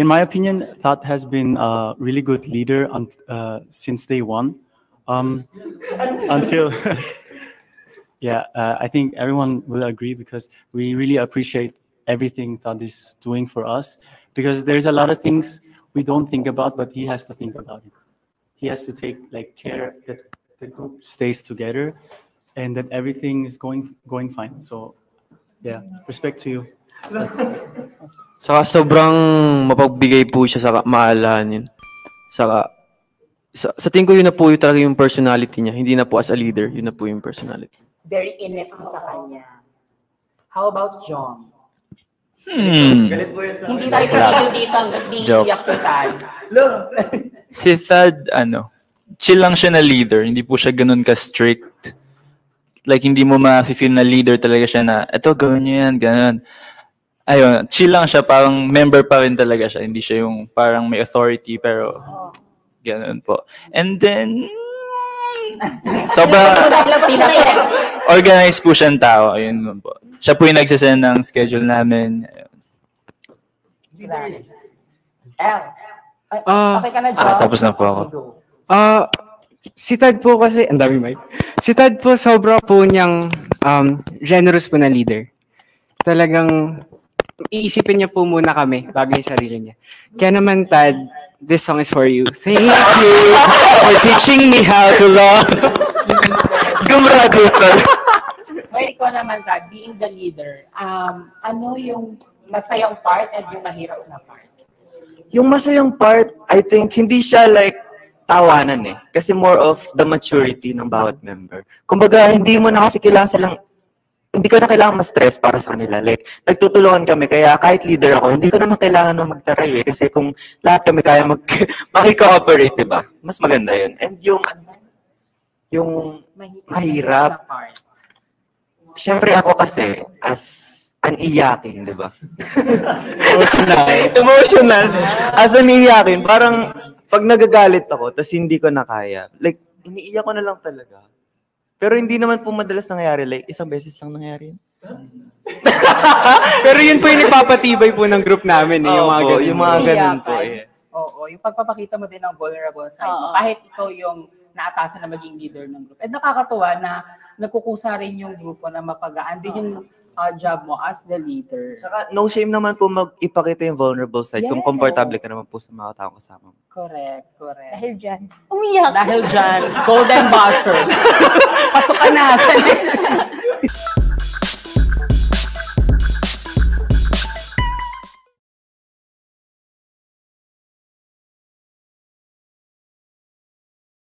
in my opinion, Thad has been a really good leader since day one. Until, yeah, I think everyone will agree because we really appreciate everything Thad is doing for us, because there's a lot of things we don't think about, but he has to think about it. He has to take care that the group stays together and that everything is going fine. So yeah, respect to you. Saka sobrang mapagbigay po siya sa maalahanin. Saka sa tingin ko yun na po yung talaga yung personality niya. Hindi na po as a leader, yun na po yung personality. Very init sa kanya. How about John? Hindi tayo titigil dito hanggang di iyak si Thad. Si Thad, chill lang siya na leader. Hindi po siya ganun ka-strict. Like, hindi mo ma-feel na leader talaga siya na, eto, gawin niyo yan, ganun. Ayun, chill lang siya, parang member pa rin talaga siya. Hindi siya yung parang may authority, pero ganun po. And then, organized po siyang tao. Ayun po. Siya po yung nagsasend ng schedule namin. Okay ka na, John? Tapos na po ako. Si Thad po kasi, ang dami mic. Si Thad po sobra po niyang generous po na leader. Talagang iisipin niya po muna kami bago yung sarili niya. Kaya naman, Thad, this song is for you. Thank you for teaching me how to love. Gumraduto. Well, ikaw naman, Thad, being the leader, ano yung masayang part at yung mahirap na part? Yung masayang part, I think, hindi siya tawanan Kasi more of the maturity ng bawat member. Kumbaga, hindi mo na kasi hindi ko na kailangan ma-stress para sa kanila. Like, nagtutulungan kami, kaya kahit leader ako, hindi ko naman kailangan na magtaray Kasi kung lahat kami kaya makikooperate, diba? Mas maganda yun. And yung mahirap, syempre ako kasi, as an iyakin, diba? Emotional. As an iyakin, parang, pag nagagalit ako, tas hindi ko na kaya, iniiyak ko na lang talaga. Pero hindi naman po madalas nangyayari. Isang beses lang nangyayari yun. Pero yun po yung nagpapatibay po ng group namin yung mga ganun. Yung mga ganun po Oo, yung pagpapakita mo din ng vulnerable side mo. Kahit ikaw yung naatasan na maging leader ng group. At nakakatuwa na nagkukusa rin yung grupo na mapagaan din yung job mo as the leader. Saka no shame naman po ipakita yung vulnerable side kung komportable ka naman po sa mga tao kasama mo. Correct. Dahil dyan. Umiyak. Dahil dyan, golden buzzer. Pasok ka na.